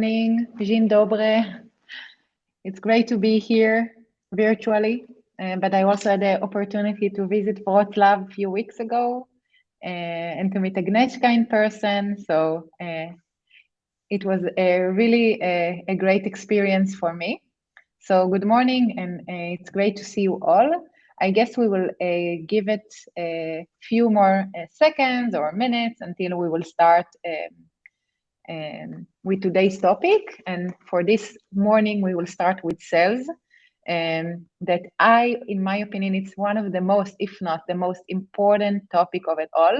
morning, Dzień dobry. It's great to be here virtually, but I also had the opportunity to visit Wrocław a few weeks ago and to meet Agnieszka in person. So it was really a great experience for me. So good morning, and it's great to see you all. I guess we will give it a few more seconds or minutes until we will start with today's topic. And for this morning, we will start with sales. That in my opinion, it's one of the most, if not the most important topic of it all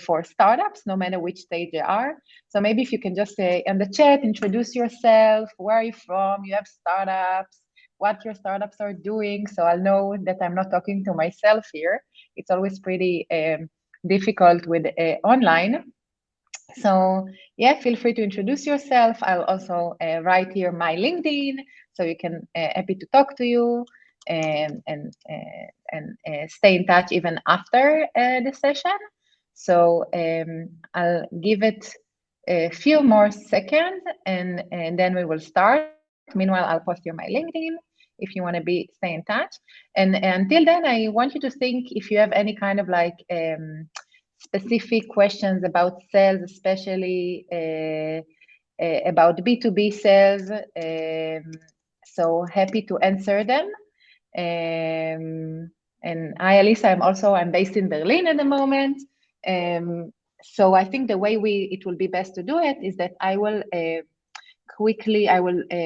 for startups, no matter which stage they are. So maybe if you can just say in the chat, introduce yourself, where are you from, you have startups, what your startups are doing. So I'll know that I'm not talking to myself here. It's always pretty difficult with online. So yeah, feel free to introduce yourself. I'll also write here my LinkedIn, so you can happy to talk to you and stay in touch even after the session. So I'll give it a few more seconds and then we will start. Meanwhile, I'll post you my LinkedIn if you want to stay in touch. And until then, I want you to think if you have any kind of like specific questions about sales, especially about B2B sales. So happy to answer them. And I, Elisa, I'm based in Berlin at the moment. So I think the way it will be best to do it is that I will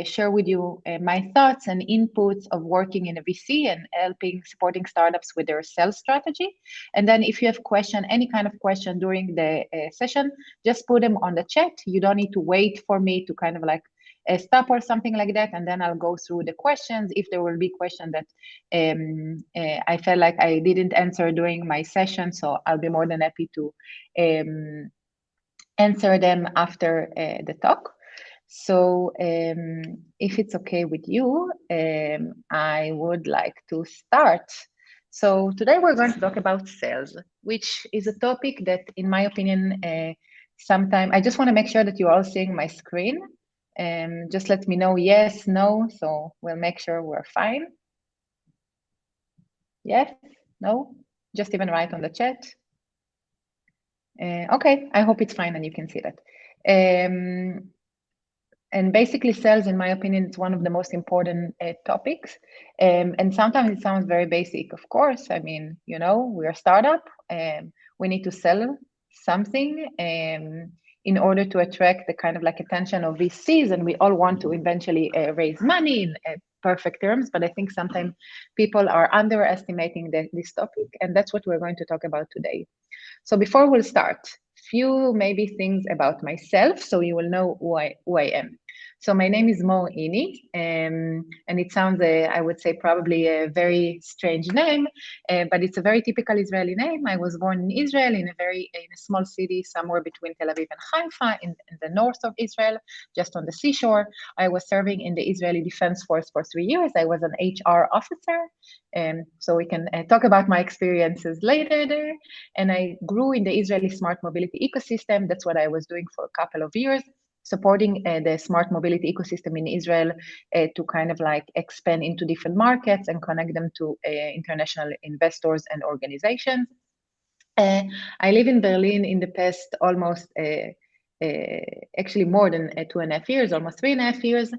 share with you my thoughts and inputs of working in a VC and supporting startups with their sales strategy. And then if you have any kind of question during the session, just put them on the chat. You don't need to wait for me to kind of like stop or something like that. And then I'll go through the questions. If there will be questions that I felt like I didn't answer during my session, so I'll be more than happy to answer them after the talk. So if it's okay with you, I would like to start. So today we're going to talk about sales, which is a topic that, in my opinion, sometimes I just want to make sure that you're all seeing my screen. Just let me know yes, no, so we'll make sure we're fine. Yes, no, just even write on the chat. Okay, I hope it's fine and you can see that. And basically, sales, in my opinion, is one of the most important topics. And sometimes it sounds very basic. Of course, I mean, you know, we're a startup. We need to sell something in order to attract the kind of like attention of VCs. And we all want to eventually raise money in perfect terms. But I think sometimes people are underestimating this topic. And that's what we're going to talk about today. So before we'll start, few maybe things about myself, so you will know who I am. So my name is Mor Eini, and it sounds, I would say, probably a very strange name, but it's a very typical Israeli name. I was born in Israel in a small city somewhere between Tel Aviv and Haifa in the north of Israel, just on the seashore. I was serving in the Israeli Defense Force for 3 years. I was an HR officer, so we can talk about my experiences later there. And I grew in the Israeli smart mobility ecosystem. That's what I was doing for a couple of years, supporting the smart mobility ecosystem in Israel to kind of like expand into different markets and connect them to international investors and organizations. I live in Berlin in the past almost, actually more than 2.5 years, almost 3.5 years,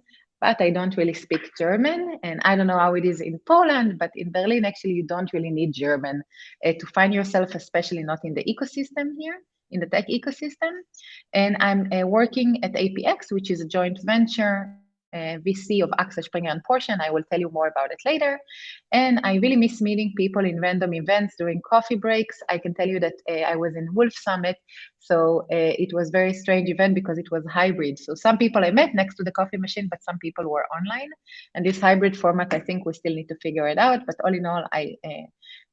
but I don't really speak German. And I don't know how it is in Poland, but in Berlin, actually, you don't really need German to find yourself, especially not in the ecosystem here, in the tech ecosystem. And I'm working at APX, which is a joint venture VC of Axel Springer and Porsche, and I will tell you more about it later. And I really miss meeting people in random events during coffee breaks. I can tell you that I was in Wolf Summit, so it was a very strange event because it was hybrid. So some people I met next to the coffee machine, but some people were online. And this hybrid format, I think we still need to figure it out. But all in all, I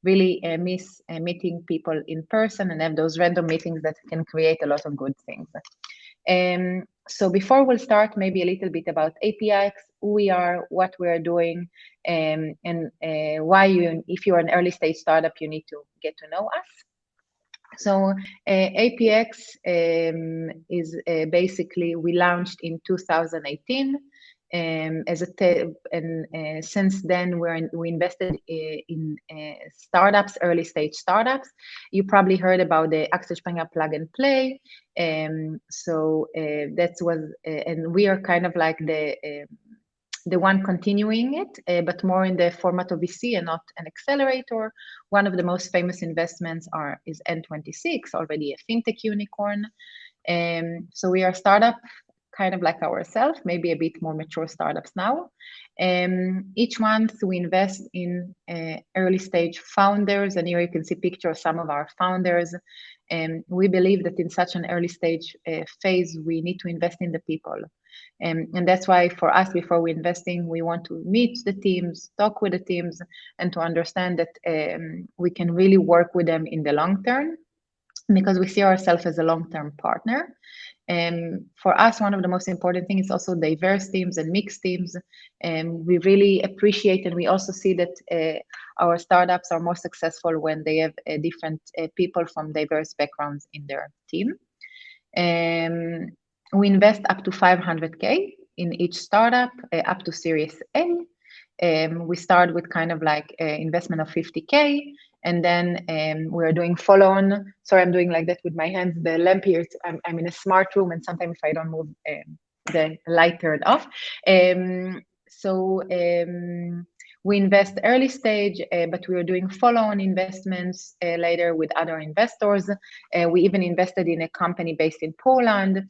really miss meeting people in person and have those random meetings that can create a lot of good things. So before we'll start, maybe a little bit about APX, who we are, what we are doing, and why if you're an early stage startup, you need to get to know us. So APX is basically, we launched in 2018 as and since then we invested in startups, early stage startups. You probably heard about the Axel Springer plug and play. So that was, and we are kind of like the one continuing it, but more in the format of VC and not an accelerator. One of the most famous investments is N26, already a fintech unicorn. So we are a startup kind of like ourselves, maybe a bit more mature startups now. Each month we invest in early stage founders, and here you can see pictures of some of our founders. We believe that in such an early stage phase, we need to invest in the people. And that's why for us, before we investing, we want to meet the teams, talk with the teams, and to understand that we can really work with them in the long term, because we see ourselves as a long-term partner. And for us, one of the most important things is also diverse teams and mixed teams. And we really appreciate, and we also see that our startups are more successful when they have different people from diverse backgrounds in their team. We invest up to 500K in each startup, up to Series A. We start with kind of like investment of 50K, and then we're doing follow-on. Sorry, I'm doing like that with my hands. The lamp here, I'm in a smart room, and sometimes if I don't move, the light turned off. We invest early stage, but we are doing follow-on investments later with other investors. We even invested in a company based in Poland.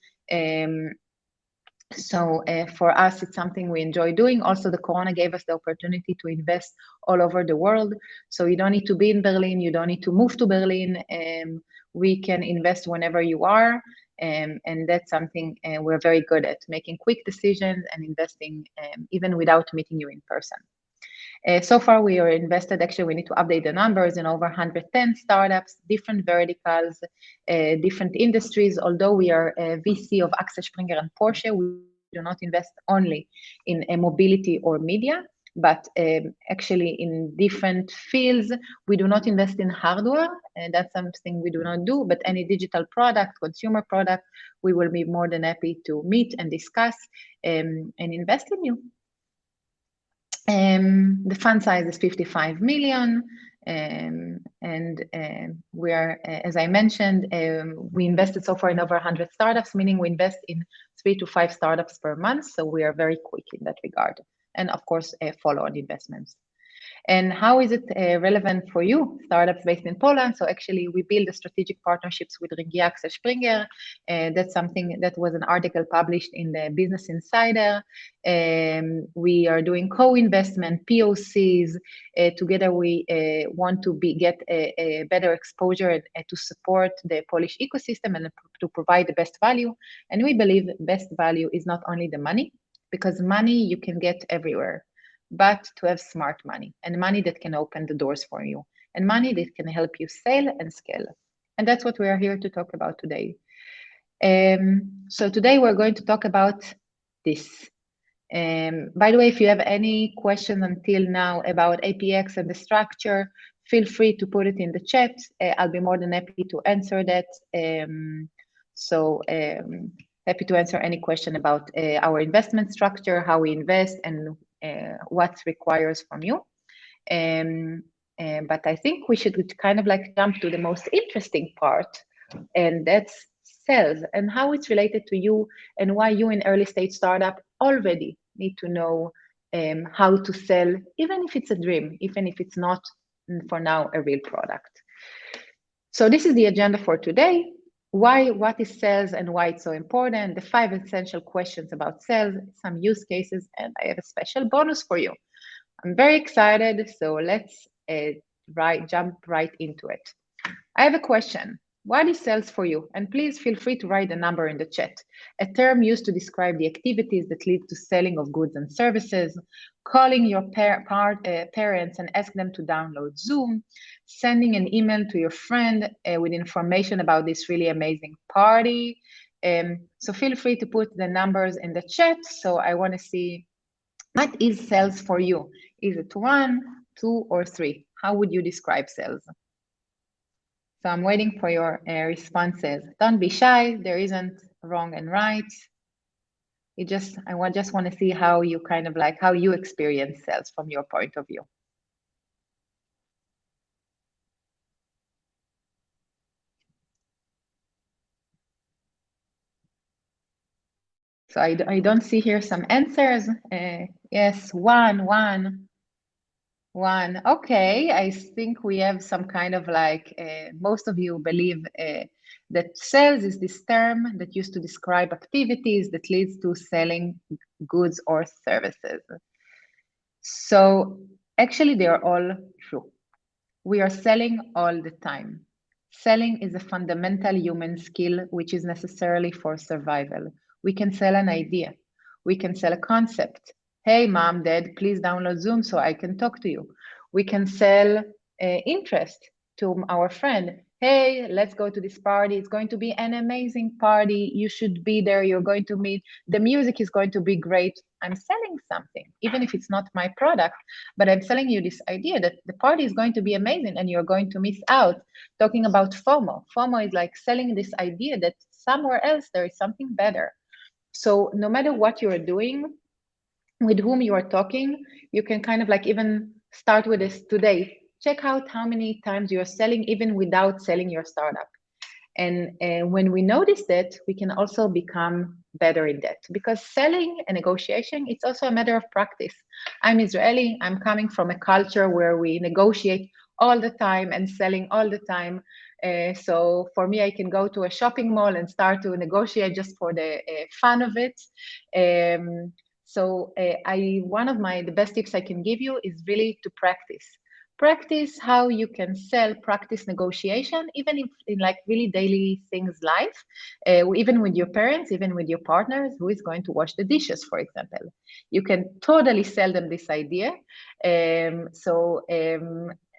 So for us, it's something we enjoy doing. Also, the Corona gave us the opportunity to invest all over the world. So you don't need to be in Berlin. You don't need to move to Berlin. We can invest whenever you are. And that's something we're very good at, making quick decisions and investing even without meeting you in person. So far, we are invested, actually, we need to update the numbers, in over 110 startups, different verticals, different industries. Although we are a VC of Axel Springer and Porsche, we do not invest only in mobility or media, but actually in different fields. We do not invest in hardware, and that's something we do not do, but any digital product, consumer product, we will be more than happy to meet and discuss and invest in you. The fund size is 55 million, and we are, as I mentioned, we invested so far in over 100 startups, meaning we invest in 3 to 5 startups per month, so we are very quick in that regard. And of course, follow-on investments. And how is it relevant for you, startups based in Poland? So actually, we build the strategic partnerships with Regia Axel Springer. That's something that was an article published in the Business Insider. We are doing co-investment, POCs. Together, we want to get a better exposure to support the Polish ecosystem and to provide the best value. And we believe best value is not only the money, because money you can get everywhere, but to have smart money, and money that can open the doors for you, and money that can help you sell and scale. And that's what we are here to talk about today. So today we're going to talk about this. By the way, if you have any questions until now about APX and the structure, feel free to put it in the chat. I'll be more than happy to answer that. Happy to answer any question about our investment structure, how we invest, and what requires from you. But I think we should kind of like jump to the most interesting part, and that's sales and how it's related to you, and why you in early stage startup already need to know how to sell, even if it's a dream, even if it's not for now a real product. So this is the agenda for today. What is sales and why it's so important, the 5 essential questions about sales, some use cases, and I have a special bonus for you. I'm very excited, so let's jump right into it. I have a question. What is sales for you? And please feel free to write the number in the chat. A term used to describe the activities that lead to selling of goods and services, calling your parents and ask them to download Zoom, sending an email to your friend with information about this really amazing party. So feel free to put the numbers in the chat. So I want to see, what is sales for you? Is it 1, 2, or 3? How would you describe sales? So I'm waiting for your responses. Don't be shy. There isn't wrong and right. I just want to see how you kind of like how you experience sales from your point of view. So I don't see here some answers. Yes, one. Okay, I think we have some kind of like, most of you believe that sales is this term that used to describe activities that leads to selling goods or services. So actually they are all true. We are selling all the time. Selling is a fundamental human skill which is necessarily for survival. We can sell an idea. We can sell a concept. Hey, mom, dad, please download Zoom so I can talk to you. We can sell interest to our friend. Hey, let's go to this party. It's going to be an amazing party. You should be there. You're going to meet. The music is going to be great. I'm selling something, even if it's not my product, but I'm selling you this idea that the party is going to be amazing and you're going to miss out. Talking about FOMO. FOMO is like selling this idea that somewhere else there is something better. So no matter what you're doing, with whom you are talking, you can kind of like even start with this today. Check out how many times you're selling even without selling your startup. And when we notice that, we can also become better in that, because selling and negotiation, it's also a matter of practice. I'm Israeli. I'm coming from a culture where we negotiate all the time and selling all the time. So for me, I can go to a shopping mall and start to negotiate just for the fun of it. So one of the best tips I can give you is really to practice. Practice how you can sell, practice negotiation, even if in like really daily things life, even with your parents, even with your partners, who is going to wash the dishes, for example. You can totally sell them this idea.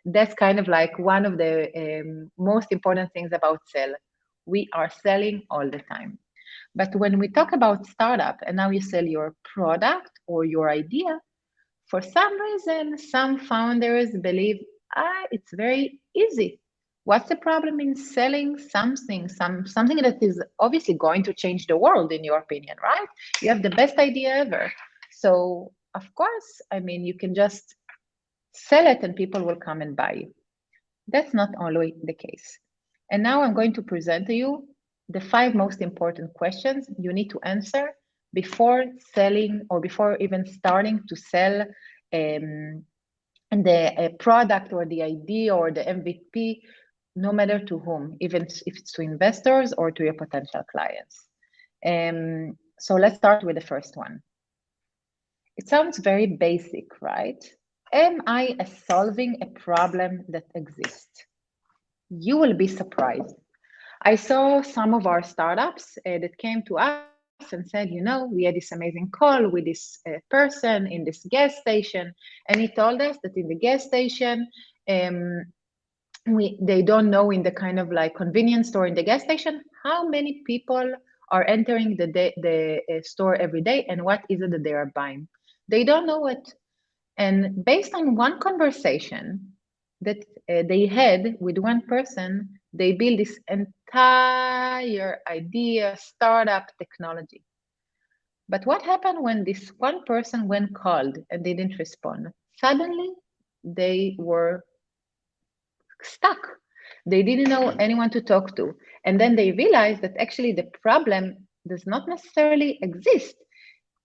That's kind of like one of the most important things about sell. We are selling all the time. But when we talk about startup and now you sell your product or your idea, for some reason, some founders believe, it's very easy. What's the problem in selling something that is obviously going to change the world, in your opinion, right? You have the best idea ever. So, of course, I mean, you can just sell it and people will come and buy you. That's not always the case. And now I'm going to present to you the 5 most important questions you need to answer before selling or before even starting to sell the product or the idea or the MVP, no matter to whom, even if it's to investors or to your potential clients. So let's start with the first one. It sounds very basic, right? Am I solving a problem that exists? You will be surprised. I saw some of our startups that came to us and said, we had this amazing call with this person in this gas station, and he told us that in the gas station, they don't know in the kind of like convenience store in the gas station how many people are entering the store every day and what is it that they are buying. They don't know it. And based on one conversation that they had with one person, they built this entire idea, startup technology. But what happened when this one person went called and they didn't respond? Suddenly, they were stuck. They didn't know anyone to talk to. And then they realized that actually the problem does not necessarily exist.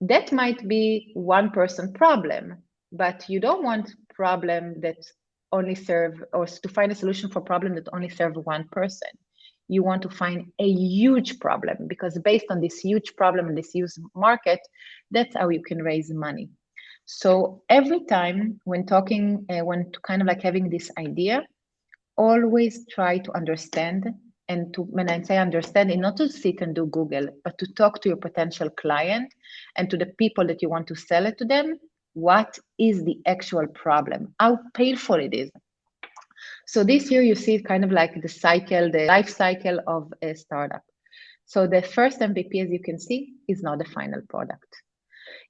That might be one person problem, but you don't want problem that only serve, or to find a solution for problem that only serve one person. You want to find a huge problem, because based on this huge problem and this huge market, that's how you can raise money. So every time when talking, when kind of like having this idea, always try to understand. And when I say understanding, not to sit and do Google, but to talk to your potential client and to the people that you want to sell it to them. What is the actual problem? How painful it is. So this here you see kind of like the cycle, the life cycle of a startup. So the first MVP, as you can see, is not the final product.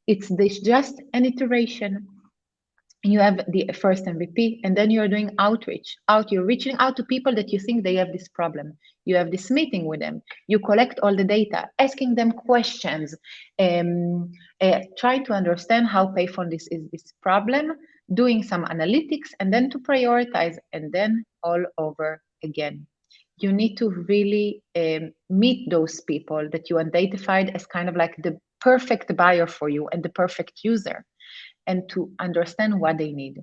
It's just an iteration. You have the first MVP, and then you're doing outreach. You're reaching out to people that you think they have this problem. You have this meeting with them. You collect all the data, asking them questions, trying to understand how painful this is, this problem, doing some analytics, and then to prioritize, and then all over again. You need to really meet those people that you identified as kind of like the perfect buyer for you and the perfect user, and to understand what they need.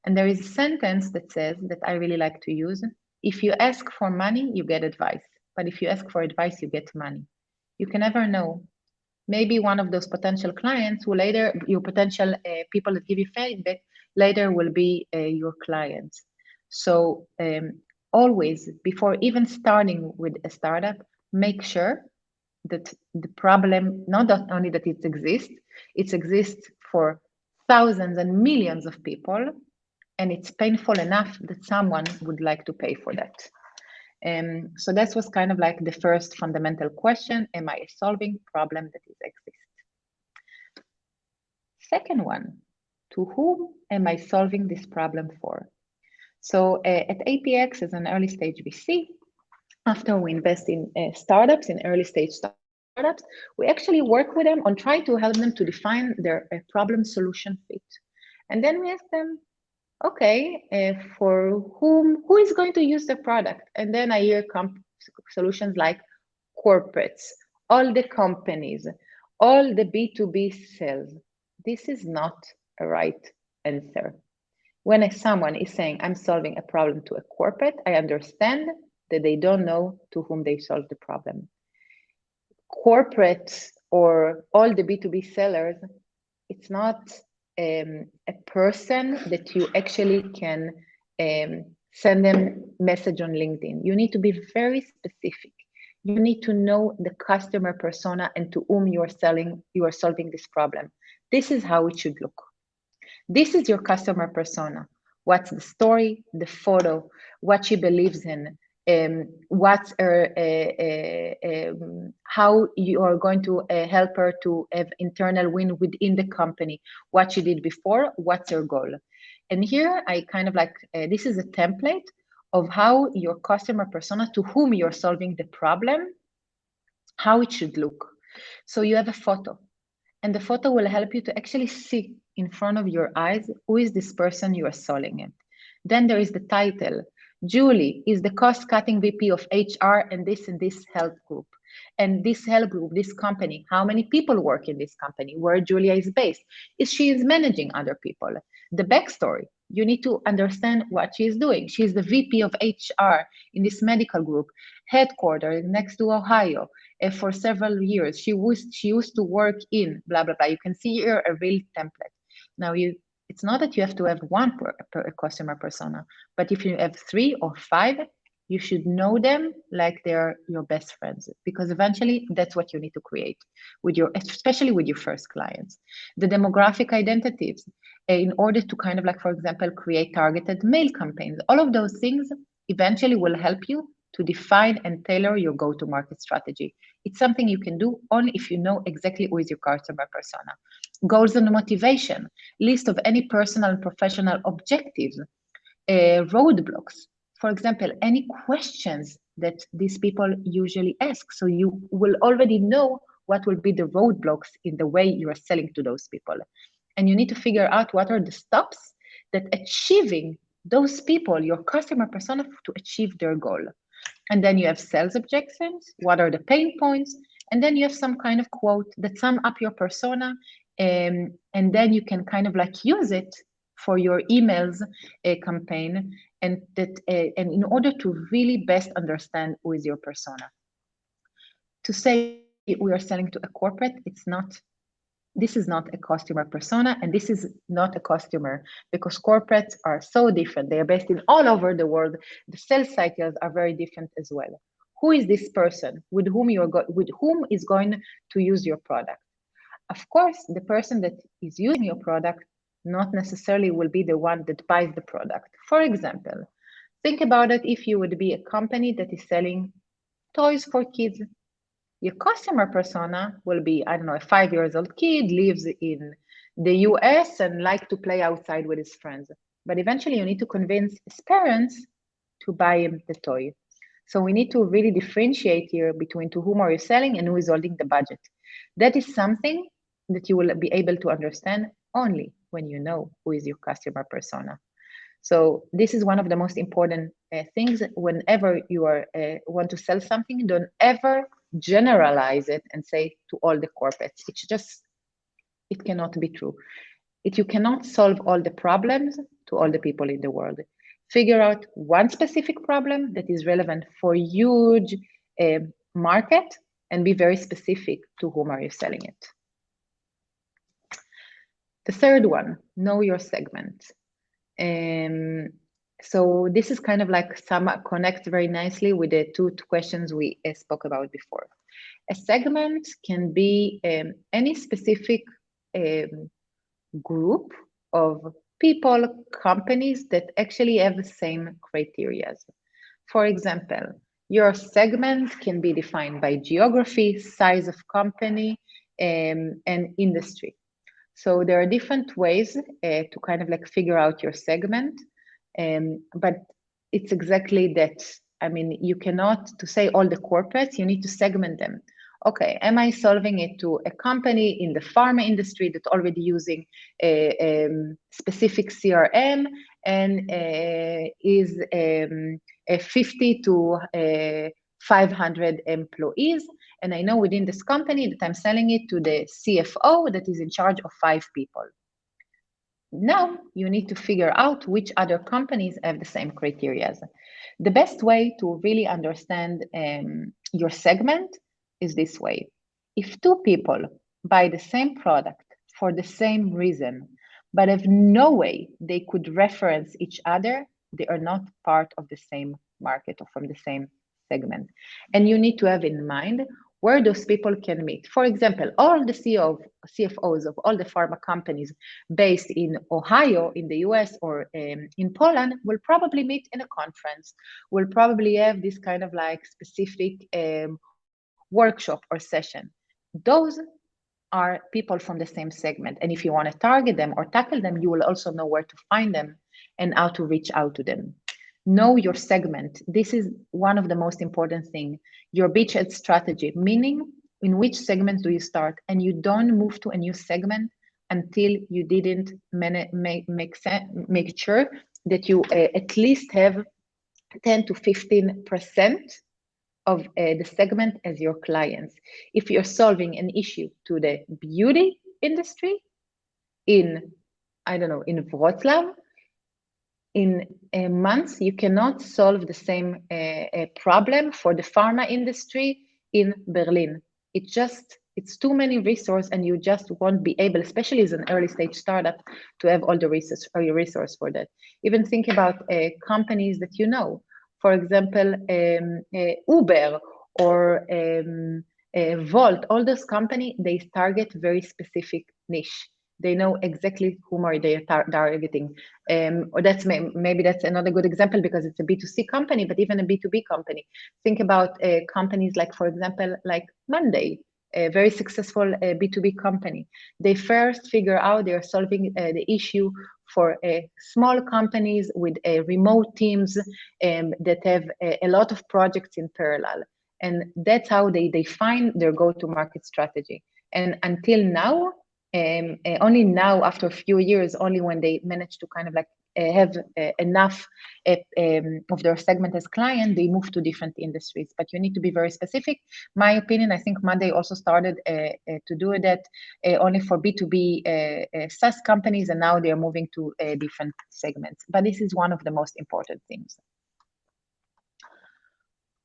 And there is a sentence that says, that I really like to use: if you ask for money, you get advice. But if you ask for advice, you get money. You can never know. Maybe one of those potential clients who later, your potential people that give you feedback, later will be your clients. So always, before even starting with a startup, make sure that the problem, not that only that it exists for thousands and millions of people, and it's painful enough that someone would like to pay for that. So that was kind of like the first fundamental question: am I solving problem that exists? Second one, to whom am I solving this problem for? So at APX, as an early stage VC, after we invest in startups, in early stage startups, we actually work with them on trying to help them to define their problem solution fit. And then we ask them, okay, for who is going to use the product? And then I hear solutions like corporates, all the companies, all the B2B sales. This is not a right answer. When someone is saying, I'm solving a problem to a corporate, I understand that they don't know to whom they solve the problem. Corporates or all the B2B sellers, it's not a person that you actually can send them message on LinkedIn. You need to be very specific. You need to know the customer persona and to whom you are solving this problem. This is how it should look. This is your customer persona. What's the story, the photo, what she believes in, what's her, how you are going to help her to have internal win within the company, what she did before, what's her goal. And here I kind of like, this is a template of how your customer persona, to whom you're solving the problem, how it should look. So you have a photo, and the photo will help you to actually see in front of your eyes who is this person you are solving it. Then there is the title. Julie is the cost-cutting VP of HR and this health group. And this health group, this company, how many people work in this company, where Julia is based, is she is managing other people. The backstory, you need to understand what she is doing. She is the VP of HR in this medical group, headquartered next to Ohio. For several years, she used to work in blah, blah, blah. You can see here a real template. Now, it's not that you have to have one per customer persona, but if you have 3 or 5, you should know them like they're your best friends, because eventually that's what you need to create with especially with your first clients. The demographic identities, in order to kind of like, for example, create targeted mail campaigns, all of those things eventually will help you to define and tailor your go-to-market strategy. It's something you can do only if you know exactly who is your customer persona. Goals and motivation, list of any personal and professional objectives, roadblocks. For example, any questions that these people usually ask. So you will already know what will be the roadblocks in the way you are selling to those people. And you need to figure out what are the stops that achieving those people, your customer persona, to achieve their goal. And then you have sales objections. What are the pain points? And then you have some kind of quote that sum up your persona. And then you can kind of like use it for your emails campaign. And in order to really best understand who is your persona. To say we are selling to a corporate, this is not a customer persona, and this is not a customer, because corporates are so different. They are based in all over the world. The sales cycles are very different as well. Who is this person with whom is going to use your product? Of course, the person that is using your product not necessarily will be the one that buys the product. For example, think about it if you would be a company that is selling toys for kids. Your customer persona will be, I don't know, a 5-year-old kid, lives in the US and like to play outside with his friends. But eventually you need to convince his parents to buy him the toy. So we need to really differentiate here between to whom are you selling and who is holding the budget. That is something that you will be able to understand only when you know who is your customer persona. So this is one of the most important things. Whenever you are want to sell something, don't ever generalize it and say to all the corporates. It cannot be true. You cannot solve all the problems to all the people in the world. Figure out one specific problem that is relevant for a huge market and be very specific to whom are you selling it. The third one, know your segment. So this is kind of like connects very nicely with the two questions we spoke about before. A segment can be any specific group of people, companies that actually have the same criteria. For example, your segment can be defined by geography, size of company, and industry. So there are different ways to kind of like figure out your segment, but it's exactly that. I mean, you cannot, to say all the corporates, you need to segment them. Okay, am I solving it to a company in the pharma industry that's already using a specific CRM and is 50 to 500 employees? And I know within this company that I'm selling it to the CFO that is in charge of 5 people. Now you need to figure out which other companies have the same criteria. The best way to really understand your segment is this way. If 2 people buy the same product for the same reason, but have no way they could reference each other, they are not part of the same market or from the same segment. And you need to have in mind where those people can meet. For example, all the CFOs of all the pharma companies based in Ohio, in the US, or in Poland will probably meet in a conference, will probably have this kind of like specific workshop or session. Those are people from the same segment. And if you want to target them or tackle them, you will also know where to find them and how to reach out to them. Know your segment. This is one of the most important things. Your beachhead strategy, meaning in which segment do you start? And you don't move to a new segment until you didn't make sure that you at least have 10 to 15% of the segment as your clients. If you're solving an issue to the beauty industry in, I don't know, in Wroclaw, in months, you cannot solve the same problem for the pharma industry in Berlin. It's too many resources, and you just won't be able, especially as an early stage startup, to have all the resource for that. Even think about companies that you know. For example, Uber or Volt, all those companies, they target very specific niche. They know exactly whom are they targeting. Or maybe that's another good example because it's a B2C company, but even a B2B company. Think about companies like, for example, like Monday, a very successful B2B company. They first figure out they're solving the issue for small companies with remote teams that have a lot of projects in parallel. And that's how they define their go-to-market strategy. And until now, only now, after a few years, only when they manage to kind of like have enough of their segment as client, they move to different industries. But you need to be very specific. My opinion, I think Monday also started to do that only for B2B SaaS companies, and now they are moving to different segments. But this is one of the most important things.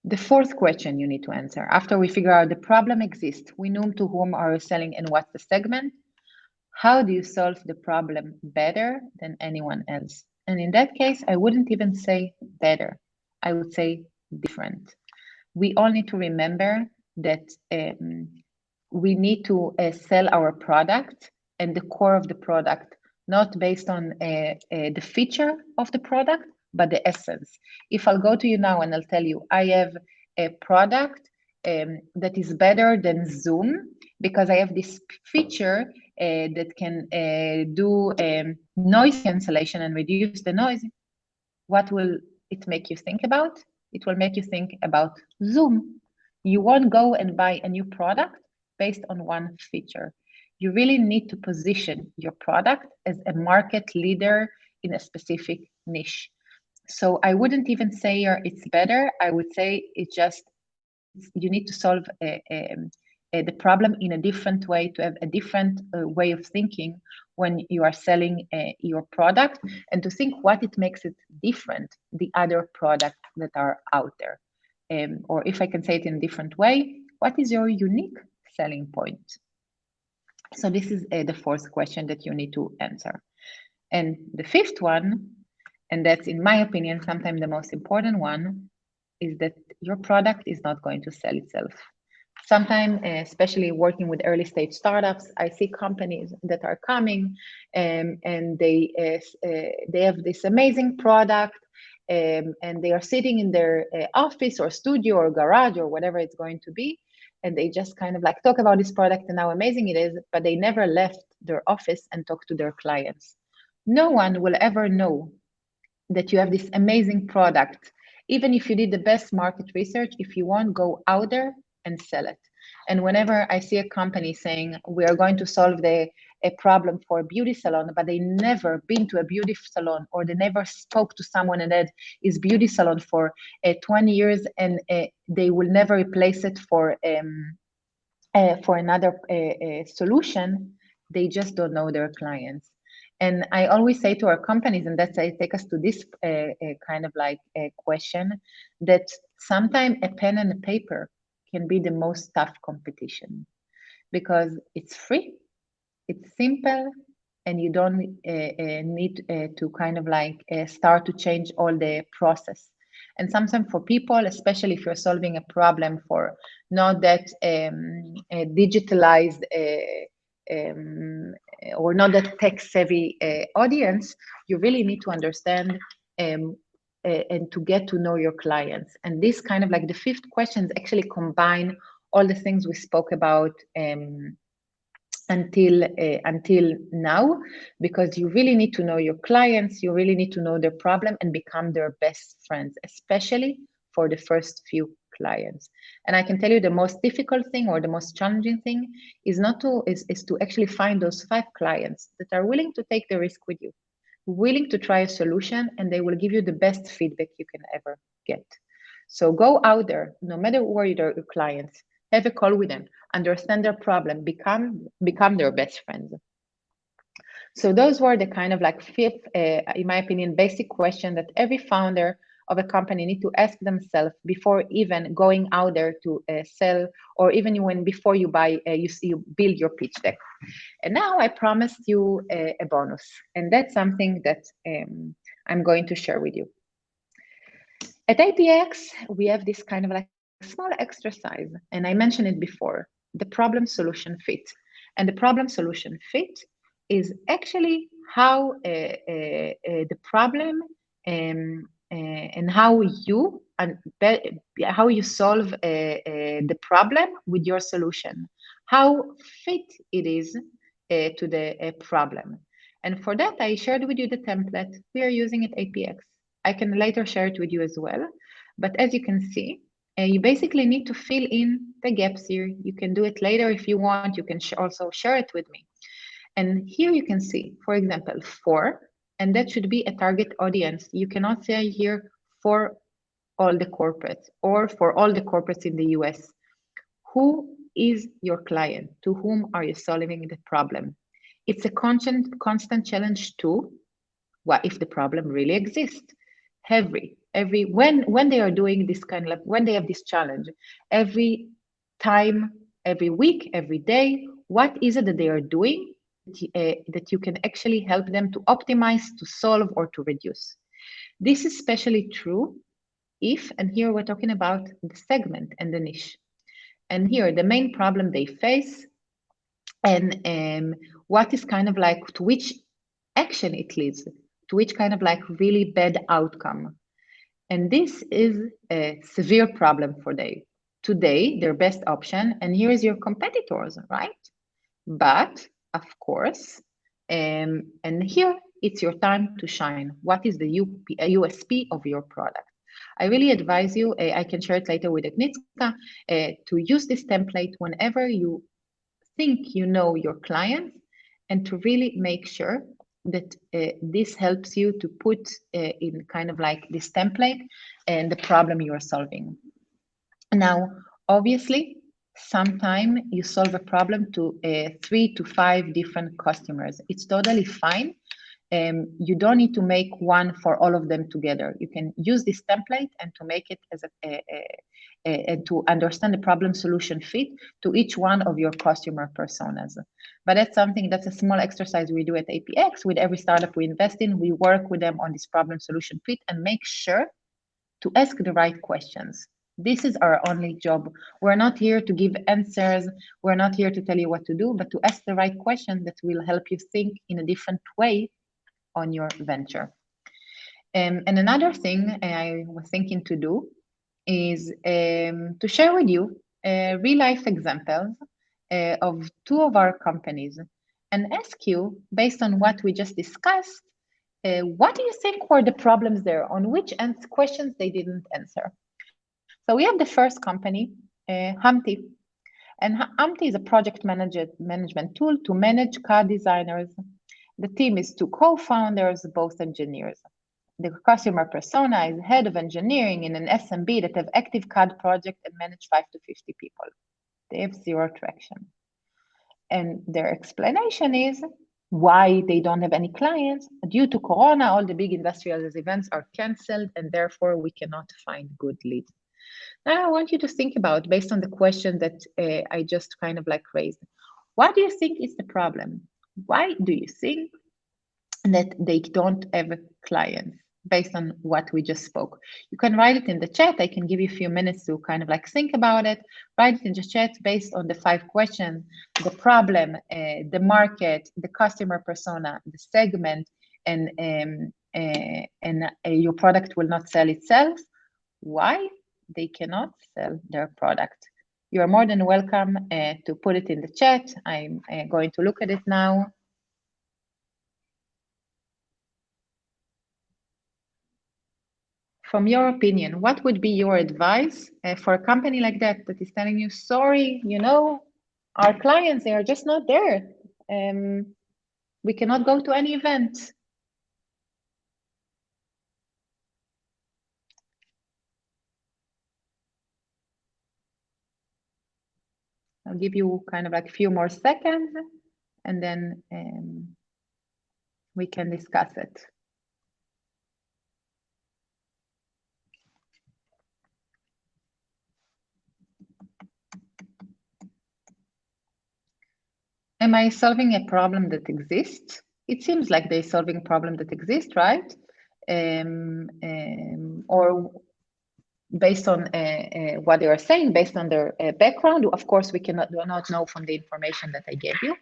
The fourth question you need to answer, after we figure out the problem exists, we know to whom are you selling and what's the segment. How do you solve the problem better than anyone else? And in that case, I wouldn't even say better. I would say different. We all need to remember that we need to sell our product and the core of the product, not based on the feature of the product, but the essence. If I'll go to you now and I'll tell you, I have a product that is better than Zoom because I have this feature that can do noise cancellation and reduce the noise, what will it make you think about? It will make you think about Zoom. You won't go and buy a new product based on one feature. You really need to position your product as a market leader in a specific niche. So I wouldn't even say it's better. I would say you need to solve the problem in a different way, to have a different way of thinking when you are selling your product, and to think what it makes it different, the other products that are out there. Or if I can say it in a different way, what is your unique selling point? So this is the fourth question that you need to answer. And the fifth one, and that's in my opinion sometimes the most important one, is that your product is not going to sell itself. Sometimes, especially working with early stage startups, I see companies that are coming and they have this amazing product, and they are sitting in their office or studio or garage or whatever it's going to be, and they just kind of like talk about this product and how amazing it is, but they never left their office and talk to their clients. No one will ever know that you have this amazing product, even if you did the best market research, if you won't go out there and sell it. And whenever I see a company saying we are going to solve a problem for a beauty salon, but they never been to a beauty salon, or they never spoke to someone and had his beauty salon for 20 years, and they will never replace it for another solution, they just don't know their clients. And I always say to our companies, and that's take us to this kind of like question, that sometimes a pen and a paper can be the most tough competition, because it's free, it's simple, and you don't need to kind of like start to change all the process. And sometimes for people, especially if you're solving a problem for not that digitalized or not that tech-savvy audience, you really need to understand and to get to know your clients. And this kind of like the fifth questions actually combine all the things we spoke about until now, because you really need to know your clients, you really need to know their problem and become their best friends, especially for the first few clients. And I can tell you the most difficult thing or the most challenging thing is to actually find those 5 clients that are willing to take the risk with you, willing to try a solution, and they will give you the best feedback you can ever get. So go out there, no matter where your clients, have a call with them, understand their problem, become their best friends. So those were the kind of like 5, in my opinion, basic question that every founder of a company need to ask themselves before even going out there to sell, or even before you buy, you build your pitch deck. And now I promised you a bonus, and that's something that I'm going to share with you. At APX, we have this kind of like small exercise, and I mentioned it before, the problem solution fit. And the problem solution fit is actually how the problem and how you solve the problem with your solution, how fit it is to the problem. And for that, I shared with you the template we are using at APX. I can later share it with you as well. But as you can see, you basically need to fill in the gaps here. You can do it later if you want. You can also share it with me. And here you can see, for example, 4, and that should be a target audience. You cannot say here for all the corporates or for all the corporates in the US. Who is your client? To whom are you solving the problem? It's a constant challenge too. What if the problem really exists? When they are doing this kind of, when they have this challenge, every time, every week, every day, what is it that they are doing that you can actually help them to optimize, to solve, or to reduce? This is especially true if, and here we're talking about the segment and the niche. And here the main problem they face, and what is kind of like, to which action it leads, to which kind of like really bad outcome. And this is a severe problem for them. Today, their best option, and here is your competitors, right? But of course. And here it's your time to shine. What is the USP of your product? I really advise you, I can share it later with Agnieszka, to use this template whenever you think you know your clients, and to really make sure that this helps you to put in kind of like this template and the problem you are solving. Now, obviously, sometimes you solve a problem to 3 to 5 different customers. It's totally fine. You don't need to make one for all of them together. You can use this template and to make it as and to understand the problem solution fit to each one of your customer personas. But that's a small exercise we do at APX. With every startup we invest in, we work with them on this problem solution fit and make sure to ask the right questions. This is our only job. We're not here to give answers. We're not here to tell you what to do, but to ask the right questions that will help you think in a different way on your venture. And another thing I was thinking to do is to share with you real life examples of 2 of our companies and ask you, based on what we just discussed, what do you think were the problems there, on which questions they didn't answer? So we have the first company, Humpty. And Humpty is a project management tool to manage CAD designers. The team is 2 co-founders, both engineers. The customer persona is head of engineering in an SMB that have active CAD project and manage 5 to 50 people. They have 0 traction. And their explanation is why they don't have any clients. Due to Corona, all the big industrial events are canceled, and therefore we cannot find good leads. Now I want you to think about, based on the question that I just kind of like raised, what do you think is the problem? Why do you think that they don't have clients, based on what we just spoke? You can write it in the chat. I can give you a few minutes to kind of like think about it. Write it in the chat based on the 5 questions: the problem, the market, the customer persona, the segment, and your product will not sell itself. Why they cannot sell their product? You are more than welcome to put it in the chat. I'm going to look at it now. From your opinion, what would be your advice for a company like that is telling you, sorry, you know, our clients, they are just not there. We cannot go to any event. I'll give you kind of like a few more seconds, and then we can discuss it. Am I solving a problem that exists? It seems like they're solving a problem that exists, right? Or based on what they are saying, based on their background. Of course, we do not know from the information that I gave you.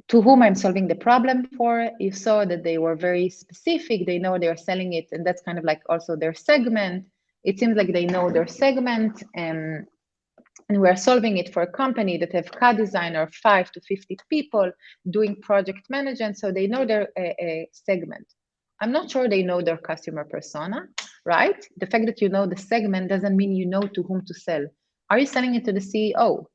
To whom I'm solving the problem for, you saw that they were very specific. They know they're selling it, and that's kind of like also their segment. It seems like they know their segment, and we're solving it for a company that have CAD designer, 5 to 50 people doing project management, so they know their segment. I'm not sure they know their customer persona, right? The fact that you know the segment doesn't mean you know to whom to sell. Are you selling it to the CEO?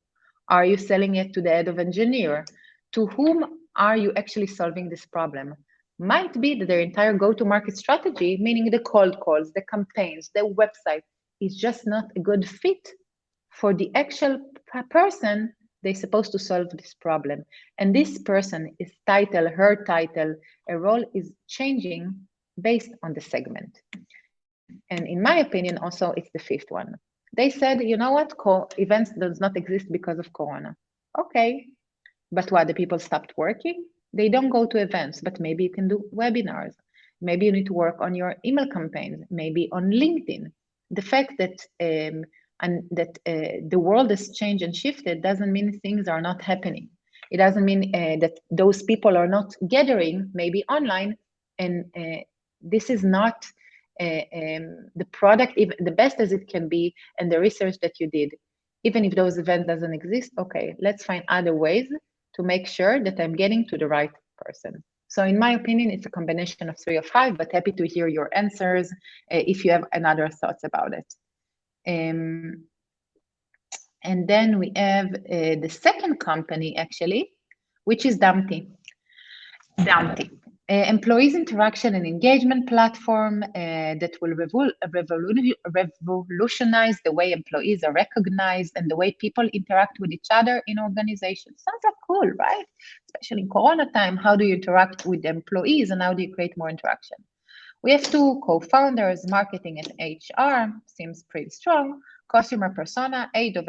Are you selling it to the head of engineer? To whom are you actually solving this problem? Might be that their entire go-to-market strategy, meaning the cold calls, the campaigns, the website, is just not a good fit for the actual person they're supposed to solve this problem. And this person is title, her title, a role is changing based on the segment. And in my opinion, also, it's the 5th one. They said, you know what, events does not exist because of Corona. Okay, but what, the people stopped working? They don't go to events, but maybe you can do webinars. Maybe you need to work on your email campaigns, maybe on LinkedIn. The fact that the world has changed and shifted doesn't mean things are not happening. It doesn't mean that those people are not gathering, maybe online, and this is not the product, even the best as it can be, and the research that you did. Even if those events doesn't exist, okay, let's find other ways to make sure that I'm getting to the right person. So in my opinion, it's a combination of 3 or 5, but happy to hear your answers if you have another thoughts about it. And then we have the second company, actually, which is Dumpty. Employees interaction and engagement platform that will revolutionize the way employees are recognized and the way people interact with each other in organizations. Sounds like cool, right? Especially in Corona time, how do you interact with the employees and how do you create more interaction? We have 2 co-founders, marketing and HR, seems pretty strong. Customer persona, head of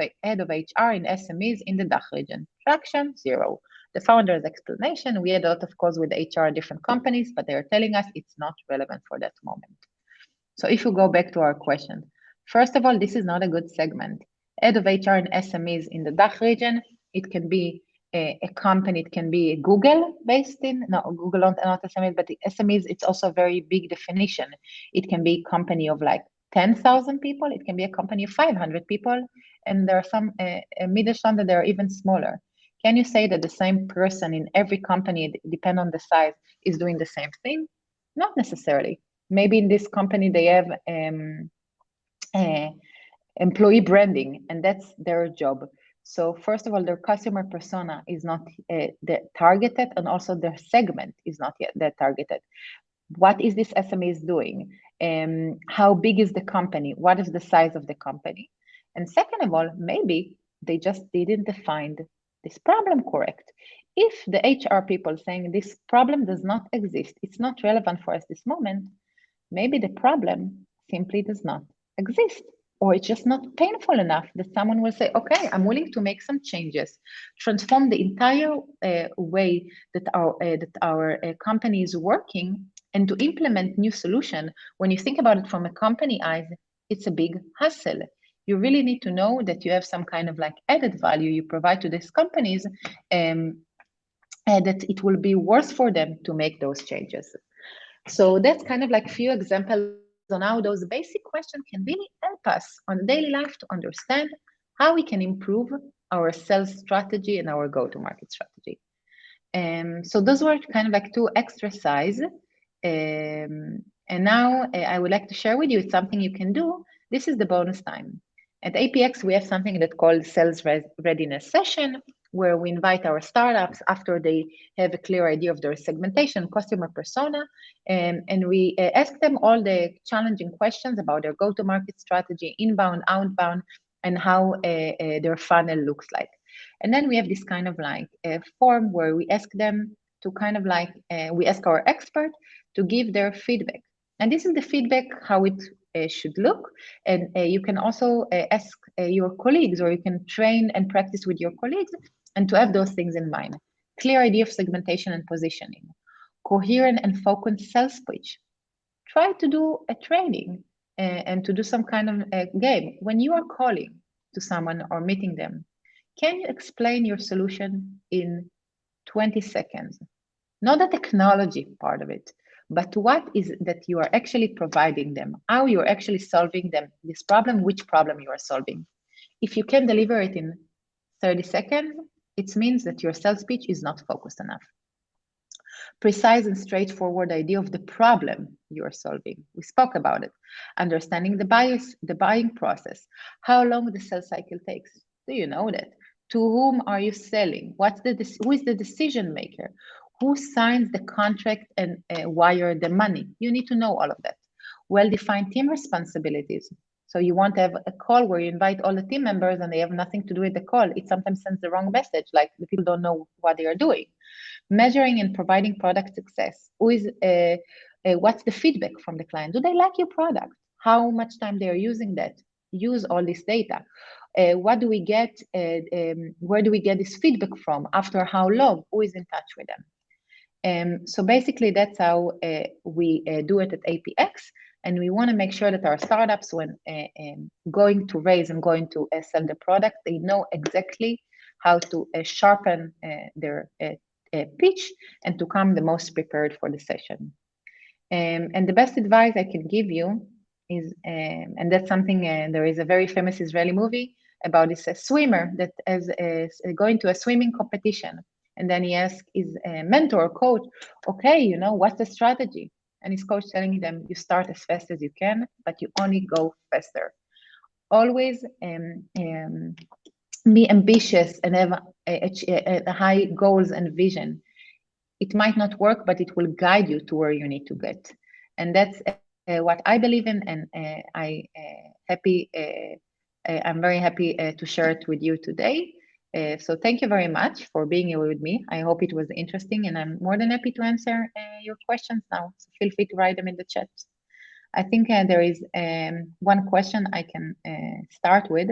HR in SMEs in the DACH region. Traction, 0. The founder's explanation, we had a lot of calls with HR different companies, but they are telling us it's not relevant for that moment. So if you go back to our question, first of all, this is not a good segment. Head of HR and SMEs in the DACH region, it can be a company, it can be Google based in, no, Google not SMEs, but the SMEs, it's also a very big definition. It can be a company of like 10,000 people, it can be a company of 500 people, and there are some Mittelstand that are even smaller. Can you say that the same person in every company, depending on the size, is doing the same thing? Not necessarily. Maybe in this company they have employee branding, and that's their job. So first of all, their customer persona is not targeted, and also their segment is not yet that targeted. What is this SME doing? How big is the company? What is the size of the company? And second of all, maybe they just didn't define this problem correct. If the HR people saying this problem does not exist, it's not relevant for us this moment, maybe the problem simply does not exist, or it's just not painful enough that someone will say, okay, I'm willing to make some changes, transform the entire way that our company is working, and to implement new solution. When you think about it from a company eyes, it's a big hassle. You really need to know that you have some kind of like added value you provide to these companies, and that it will be worth for them to make those changes. So that's kind of like few examples on how those basic questions can really help us on daily life to understand how we can improve our sales strategy and our go-to-market strategy. So those were kind of like 2 exercises. And now I would like to share with you something you can do. This is the bonus time. At APX, we have something that's called Sales Readiness Session, where we invite our startups after they have a clear idea of their segmentation, customer persona, and we ask them all the challenging questions about their go-to-market strategy, inbound, outbound, and how their funnel looks like. And then we have this kind of like a form where we ask them to kind of like, we ask our expert to give their feedback. And this is the feedback, how it should look. And you can also ask your colleagues, or you can train and practice with your colleagues, and to have those things in mind. Clear idea of segmentation and positioning, coherent and focused sales pitch. Try to do a training and to do some kind of game. When you are calling to someone or meeting them, can you explain your solution in 20 seconds? Not the technology part of it, but what is that you are actually providing them, how you're actually solving them this problem, which problem you are solving. If you can deliver it in 30 seconds, it means that your sales pitch is not focused enough. Precise and straightforward idea of the problem you are solving. We spoke about it. Understanding the buying process, how long the sales cycle takes. Do you know that? To whom are you selling? Who is the decision maker? Who signs the contract and wire the money? You need to know all of that. Well-defined team responsibilities. So you want to have a call where you invite all the team members and they have nothing to do with the call. It sometimes sends the wrong message, like the people don't know what they are doing. Measuring and providing product success. What's the feedback from the client? Do they like your product? How much time they are using that? Use all this data. What do we get? Where do we get this feedback from? After how long? Who is in touch with them? So basically, that's how we do it at APX. And we want to make sure that our startups, when going to raise and going to sell the product, they know exactly how to sharpen their pitch and to come the most prepared for the session. And the best advice I can give you is, and that's something, there is a very famous Israeli movie about this swimmer that is going to a swimming competition. And then he asks his mentor or coach, okay, you know, what's the strategy? And his coach telling them, you start as fast as you can, but you only go faster. Always be ambitious and have high goals and vision. It might not work, but it will guide you to where you need to get. And that's what I believe in, and I'm very happy to share it with you today. So thank you very much for being here with me. I hope it was interesting, and I'm more than happy to answer your questions now. So feel free to write them in the chat. I think there is one question I can start with.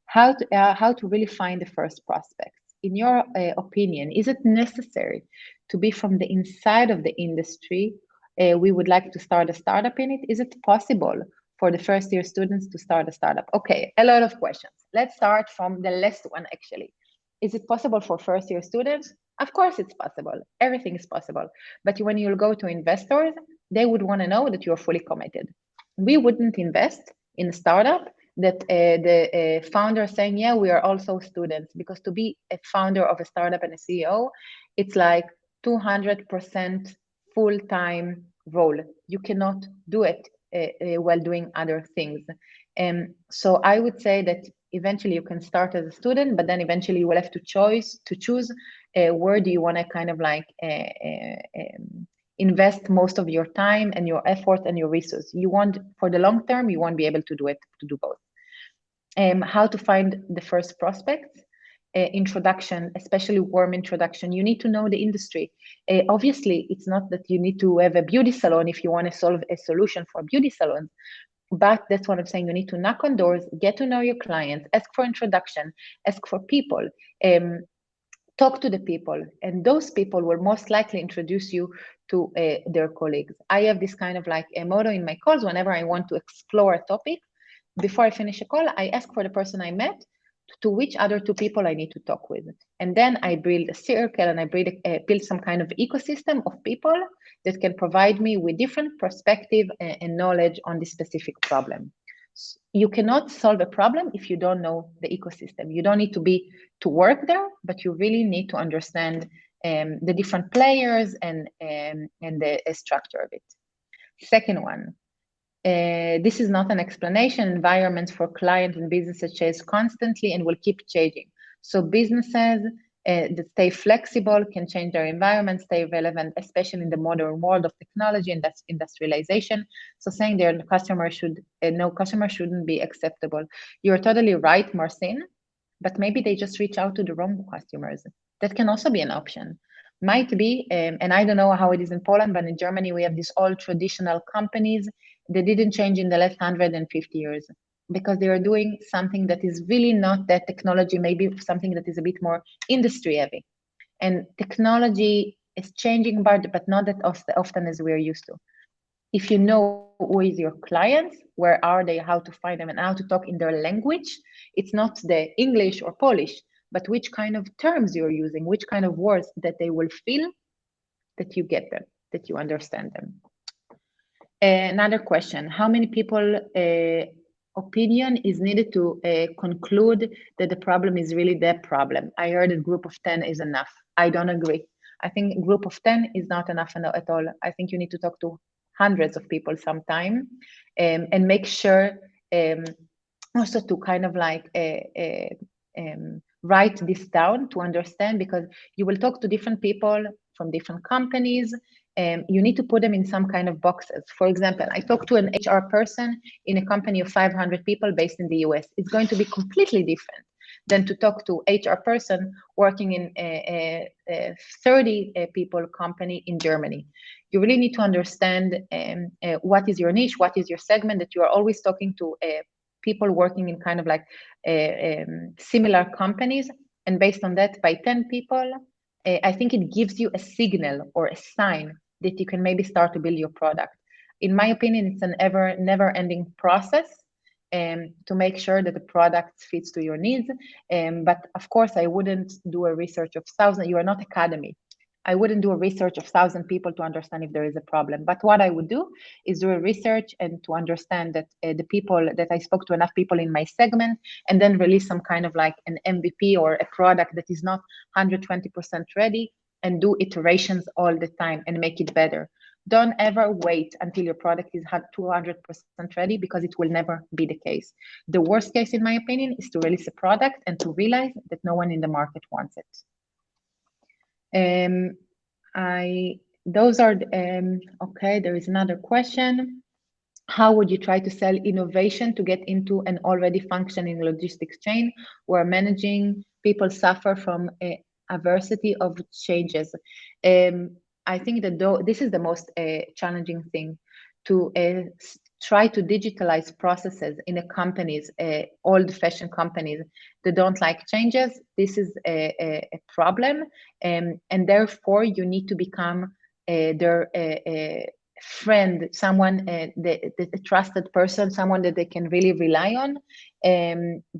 How to really find the first prospects. In your opinion, is it necessary to be from the inside of the industry? We would like to start a startup in it. Is it possible for the first year students to start a startup? Okay, a lot of questions. Let's start from the last one, actually. Is it possible for first year students? Of course it's possible. Everything is possible. But when you'll go to investors, they would want to know that you're fully committed. We wouldn't invest in a startup that the founder is saying, yeah, we are also students, because to be a founder of a startup and a CEO, it's like 200% full-time role. You cannot do it while doing other things. So I would say that eventually you can start as a student, but then eventually you will have to choose where do you want to kind of like invest most of your time and your effort and your resources. You want, for the long term, you won't be able to do both. How to find the first prospects? Introduction, especially warm introduction. You need to know the industry. Obviously, it's not that you need to have a beauty salon if you want to solve a solution for beauty salons, but that's what I'm saying. You need to knock on doors, get to know your clients, ask for introduction, ask for people, talk to the people, and those people will most likely introduce you to their colleagues. I have this kind of like a motto in my calls. Whenever I want to explore a topic, before I finish a call, I ask for the person I met to which other two people I need to talk with. And then I build a circle and I build some kind of ecosystem of people that can provide me with different perspective and knowledge on this specific problem. You cannot solve a problem if you don't know the ecosystem. You don't need to work there, but you really need to understand the different players and the structure of it. Second one, this is not an explanation. Environments for clients and businesses change constantly and will keep changing. So businesses that stay flexible can change their environment, stay relevant, especially in the modern world of technology and that's industrialization. So saying no customer shouldn't be acceptable. You're totally right, Marcin, but maybe they just reach out to the wrong customers. That can also be an option. Might be, and I don't know how it is in Poland, but in Germany, we have these old traditional companies that didn't change in the last 150 years because they are doing something that is really not that technology, maybe something that is a bit more industry heavy. And technology is changing, but not that often as we are used to. If you know who is your clients, where are they, how to find them, and how to talk in their language, it's not the English or Polish, but which kind of terms you're using, which kind of words that they will feel that you get them, that you understand them. Another question, how many people opinion is needed to conclude that the problem is really their problem? I heard a group of 10 is enough. I don't agree. I think a group of 10 is not enough at all. I think you need to talk to hundreds of people sometime and make sure also to kind of like write this down to understand, because you will talk to different people from different companies. You need to put them in some kind of boxes. For example, I talked to an HR person in a company of 500 people based in the US. It's going to be completely different than to talk to HR person working in a 30 people company in Germany. You really need to understand what is your niche, what is your segment, that you are always talking to people working in kind of like similar companies. And based on that, by 10 people, I think it gives you a signal or a sign that you can maybe start to build your product. In my opinion, it's an never-ending process to make sure that the product fits to your needs. But of course, I wouldn't do a research of thousands. You are not academy. I wouldn't do a research of 1,000 people to understand if there is a problem. But what I would do is do a research and to understand that the people that I spoke to, enough people in my segment, and then release some kind of like an MVP or a product that is not 120% ready, and do iterations all the time and make it better. Don't ever wait until your product is 200% ready, because it will never be the case. The worst case, in my opinion, is to release a product and to realize that no one in the market wants it. Those are okay. There is another question. How would you try to sell innovation to get into an already functioning logistics chain where managing people suffer from adversity of changes? I think that this is the most challenging thing, to try to digitalize processes in a companies, old-fashioned companies that don't like changes. This is a problem, and therefore you need to become their friend, someone, the trusted person, someone that they can really rely on,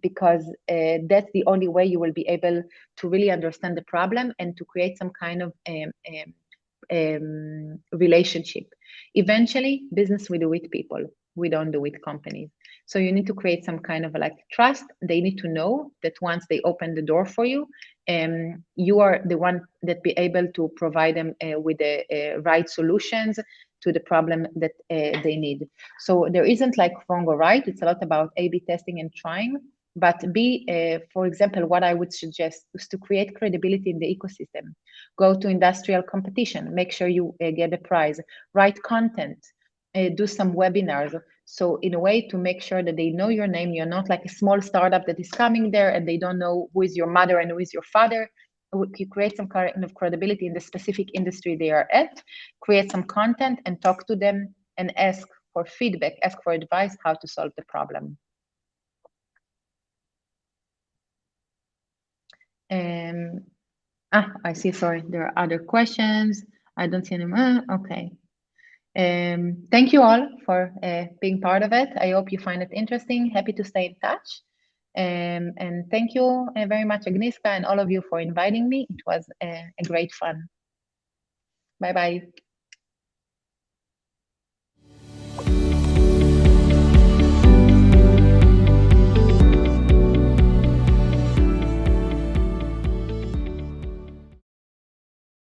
because that's the only way you will be able to really understand the problem and to create some kind of relationship. Eventually, business we do with people, we don't do with companies. So you need to create some kind of like trust. They need to know that once they open the door for you, you are the one that be able to provide them with the right solutions to the problem that they need. So there isn't like wrong or right. It's a lot about A/B testing and trying. But for example, what I would suggest is to create credibility in the ecosystem. Go to industrial competition, make sure you get a prize, write content, do some webinars. So in a way to make sure that they know your name, you're not like a small startup that is coming there and they don't know who is your mother and who is your father. You create some kind of credibility in the specific industry they are at, create some content and talk to them and ask for feedback, ask for advice how to solve the problem. I see, sorry, there are other questions. I don't see any more. Okay. Thank you all for being part of it. I hope you find it interesting. Happy to stay in touch. And thank you very much, Agnieszka, and all of you for inviting me. It was a great fun. Bye-bye.